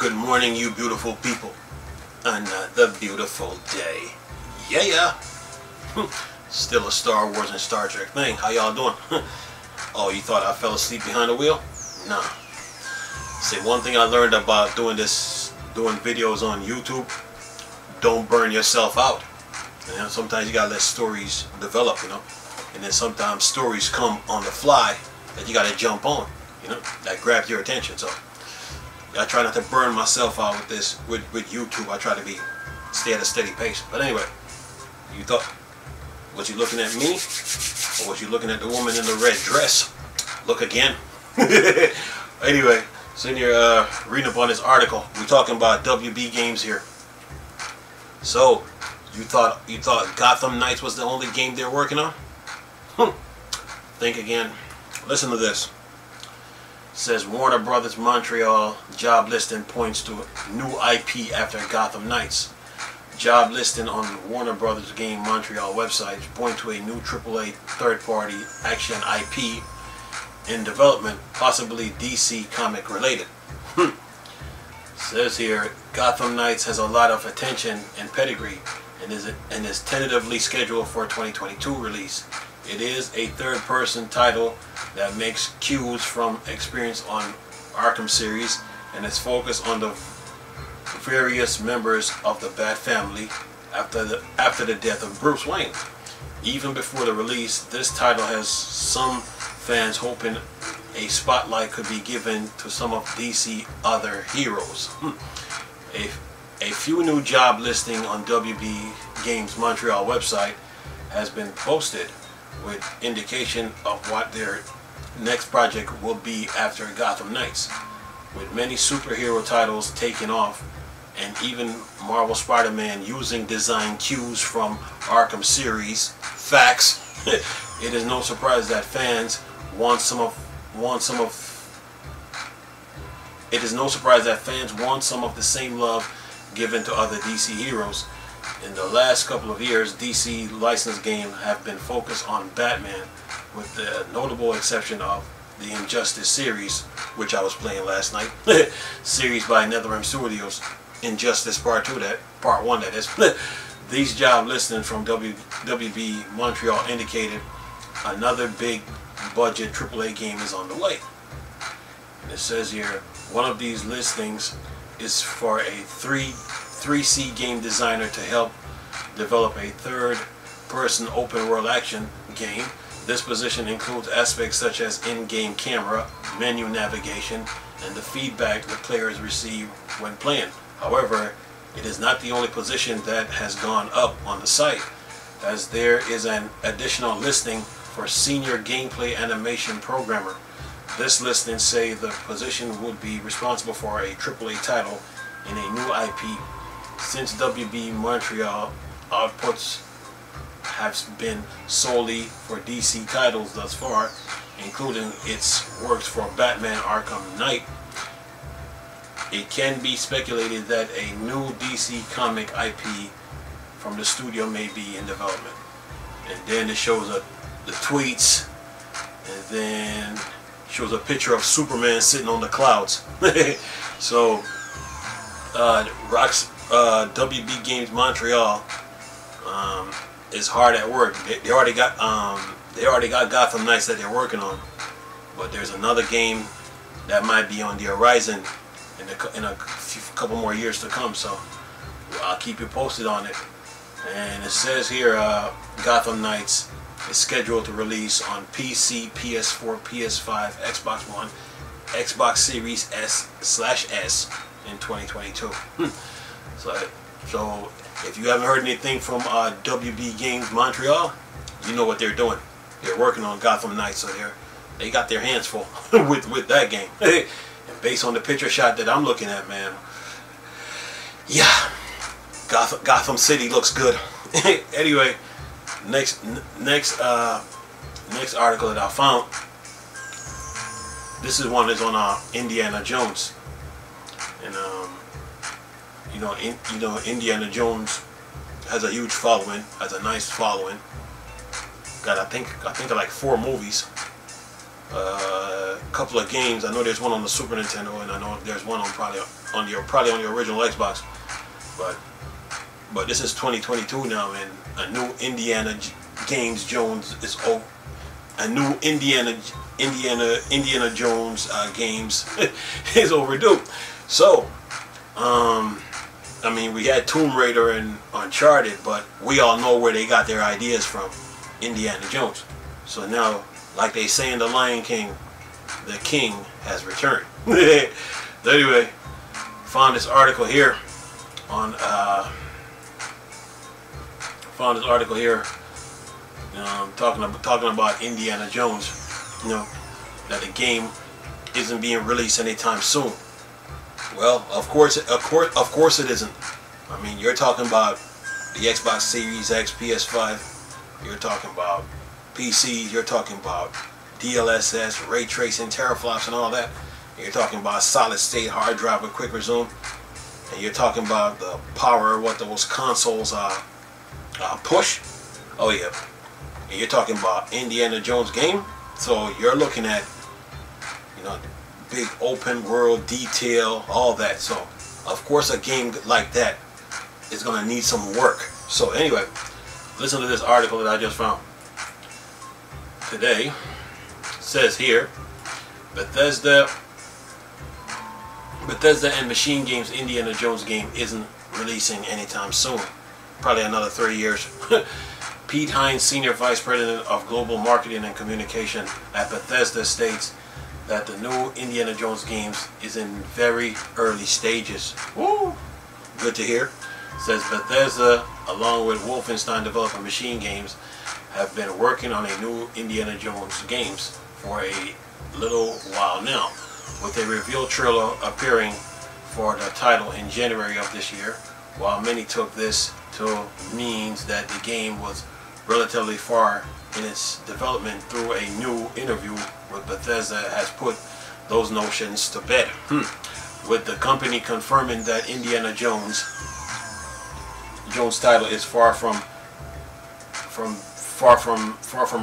Good morning, you beautiful people. Another beautiful day. Yeah. Still a Star Wars and Star Trek thing. How y'all doing? Oh, you thought I fell asleep behind the wheel? Nah. See, one thing I learned about doing videos on YouTube, don't burn yourself out. You know, sometimes you gotta let stories develop, you know. And then sometimes stories come on the fly that you gotta jump on, you know, that grabs your attention. So I try not to burn myself out with this, with YouTube. I try to stay at a steady pace. But anyway, was you looking at me? Or was you looking at the woman in the red dress? Look again. Anyway, sitting here reading up on this article. We're talking about WB games here. So, you thought Gotham Knights was the only game they're working on? Think again. Listen to this. It says Warner Brothers Montreal job listing points to new IP after Gotham Knights. Job listing on Warner Brothers Game Montreal website point to a new AAA third-party action IP in development, possibly DC comic related. Says here, Gotham Knights has a lot of attention and pedigree and is tentatively scheduled for 2022 release. It is a third-person title that makes cues from experience on Arkham series and is focused on the various members of the Bat family after the death of Bruce Wayne. Even before the release, this title has some fans hoping a spotlight could be given to some of DC other heroes. A few new job listing on WB Games Montreal website has been posted with indication of what their next project will be after Gotham Knights. With many superhero titles taking off and even Marvel Spider-Man using design cues from Arkham series, facts, it is no surprise that fans want some of the same love given to other DC heroes. In the last couple of years, DC licensed games have been focused on Batman, with the notable exception of the Injustice series, which I was playing last night. Series by NetherRealm Studios, Injustice Part 1 that is. These job listings from WB Montreal indicated another big budget AAA game is on the way. And it says here, one of these listings is for a 3C game designer to help develop a third-person open-world action game. This position includes aspects such as in-game camera, menu navigation, and the feedback the players receive when playing. However, it is not the only position that has gone up on the site, as there is an additional listing for senior gameplay animation programmer. This listing say the position would be responsible for a AAA title in a new IP. Since WB Montreal outputs have been solely for DC titles thus far, including its works for Batman Arkham Knight, it can be speculated that a new DC comic IP from the studio may be in development. And then it shows the tweets, and then shows a picture of Superman sitting on the clouds. So WB Games Montreal is hard at work. They already got Gotham Knights that they're working on, but there's another game that might be on the horizon in a couple more years to come. So I'll keep you posted on it. And it says here, Gotham Knights is scheduled to release on PC, PS4, PS5, Xbox One, Xbox Series S/S in 2022. So if you haven't heard anything from WB Games Montreal, you know what they're doing. They're working on Gotham Knights, so they got their hands full with that game. And based on the picture shot that I'm looking at, man, yeah, Gotham City looks good. Anyway, next article that I found. This is one that's on Indiana Jones, and Indiana Jones has a huge following, has a nice following. Got I think like 4 movies. couple of games. I know there's one on the Super Nintendo, and I know there's one on probably on the original Xbox. But this is 2022 now, and a new Indiana Jones is over. A new Indiana Jones games is overdue. So, I mean, we had Tomb Raider and Uncharted, but we all know where they got their ideas from, Indiana Jones. So now, like they say in The Lion King, the king has returned. So anyway, found this article here on talking about Indiana Jones. You know, that the game isn't being released anytime soon. Well, of course it isn't. I mean, you're talking about the Xbox Series X, PS5. You're talking about PCs. You're talking about DLSS, ray tracing, teraflops, and all that. You're talking about solid state hard drive with quick resume. And you're talking about the power of what those consoles push. Oh yeah. And you're talking about Indiana Jones game. So you're looking at, you know, big open world detail, all that. So of course a game like that is going to need some work. So anyway, listen to this article that I just found today. It says here, Bethesda and Machine Games Indiana Jones game isn't releasing anytime soon. Probably another 3 years. Pete Hines, Senior Vice President of Global Marketing and Communication at Bethesda, states that the new Indiana Jones games is in very early stages. Woo! Good to hear. Says Bethesda, along with Wolfenstein developer Machine Games, have been working on a new Indiana Jones games for a little while now, with a reveal trailer appearing for the title in January of this year. While many took this to means that the game was relatively far in its development, through a new interview with Bethesda has put those notions to bed, with the company confirming that Indiana Jones title is far from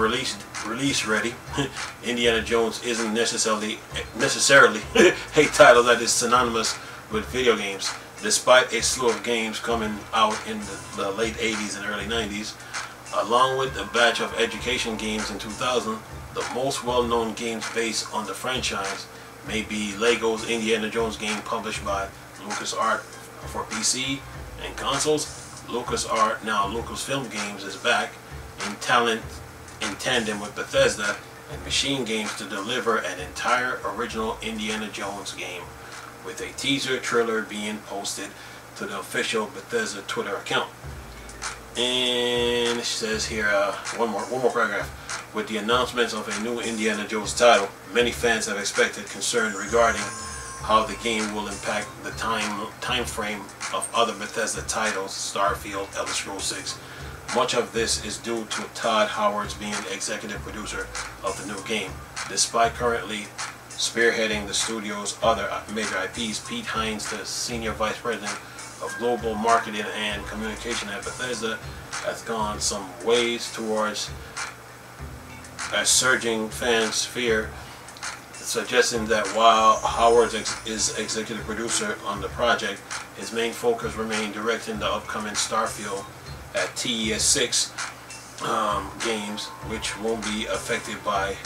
release ready. Indiana Jones isn't necessarily a title that is synonymous with video games. Despite a slew of games coming out in the late 80s and early 90s, along with a batch of education games in 2000, the most well-known games based on the franchise may be Lego's Indiana Jones game, published by LucasArts for PC and consoles. LucasArts, now Lucasfilm Games, is back in tandem with Bethesda and Machine Games to deliver an entire original Indiana Jones game, with a teaser trailer being posted to the official Bethesda Twitter account. And it says here, one more paragraph. With the announcements of a new Indiana Jones title, many fans have expected concern regarding how the game will impact the time frame of other Bethesda titles, Starfield, Elder Scrolls 6. Much of this is due to Todd Howard's being executive producer of the new game. Despite currently spearheading the studio's other major IPs, Pete Hines, the Senior Vice President of Global Marketing and Communication at Bethesda, has gone some ways towards a surging fans' fear, suggesting that while Howard is executive producer on the project, his main focus remained directing the upcoming Starfield at TES 6 games, which won't be affected by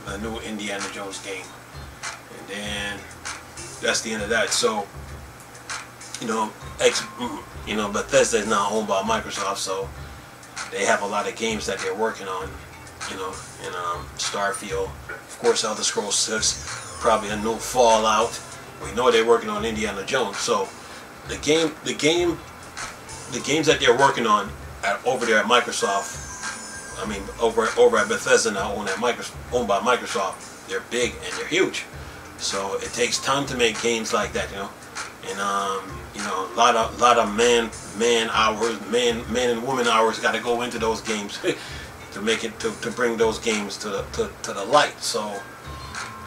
the new Indiana Jones game. And then that's the end of that. So, Bethesda is now owned by Microsoft, so they have a lot of games that they're working on. In Starfield, of course, Elder Scrolls 6, probably a new Fallout. We know they're working on Indiana Jones. So the games that they're working on over there at Microsoft, over at Bethesda now, owned by Microsoft, they're big and they're huge. So it takes time to make games like that, and a lot of man and woman hours got to go into those games to make it to bring those games to the light. So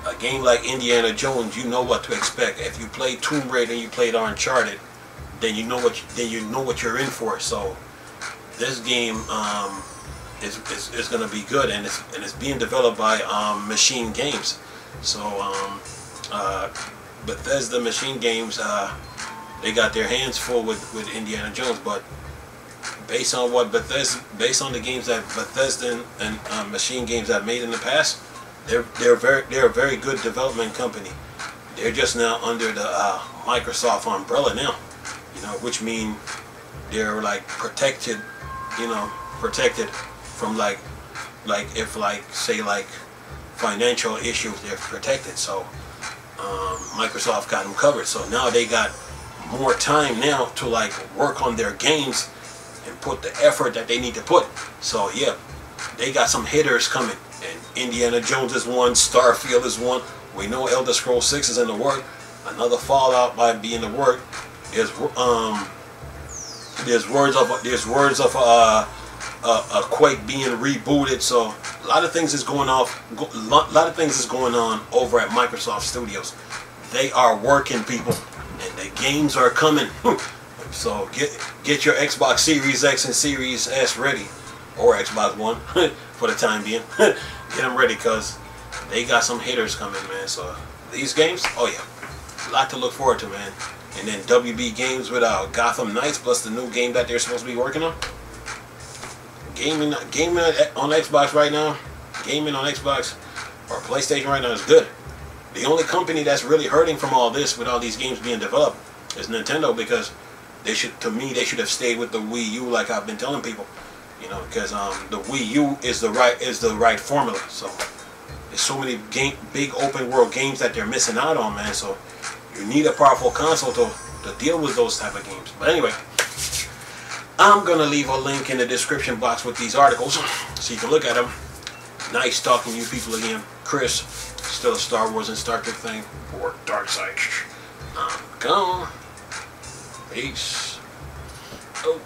a game like Indiana Jones, you know what to expect. If you played Tomb Raider and you played Uncharted, then you know what you're in for. So this game it's going to be good, and it's being developed by Machine Games. So Bethesda Machine Games, they got their hands full with Indiana Jones, but based on the games that Bethesda and Machine Games have made in the past, they're a very good development company. They're just now under the Microsoft umbrella now, which mean they're like protected, protected from like if say financial issues, they're protected. So Microsoft got them covered. So now they got more time now to like work on their games and put the effort that they need to put. So yeah, they got some hitters coming, and Indiana Jones is one, Starfield is one. We know Elder Scrolls 6 is in the work. Another Fallout might be in the work. There's words of a Quake being rebooted. So a lot of things is going on. A lot of things is going on over at Microsoft Studios. They are working, people, and the games are coming. So get your Xbox Series X and Series S ready, or Xbox One for the time being. Get them ready, because they got some hitters coming, man. So these games, oh yeah, a lot to look forward to, man. And then WB Games with Gotham Knights, plus the new game that they're supposed to be working on. Gaming on Xbox right now, gaming on Xbox or PlayStation right now is good. The only company that's really hurting from all this, with all these games being developed, is Nintendo, because they should have stayed with the Wii U, like I've been telling people, because the Wii U is the right formula. So there's so many big open world games that they're missing out on, man. So you need a powerful console to deal with those type of games. But anyway, I'm gonna leave a link in the description box with these articles so you can look at them. Nice talking to you people again. Chris, still a Star Wars and Star Trek thing for Dark Side. I'm gone. Peace. Oh.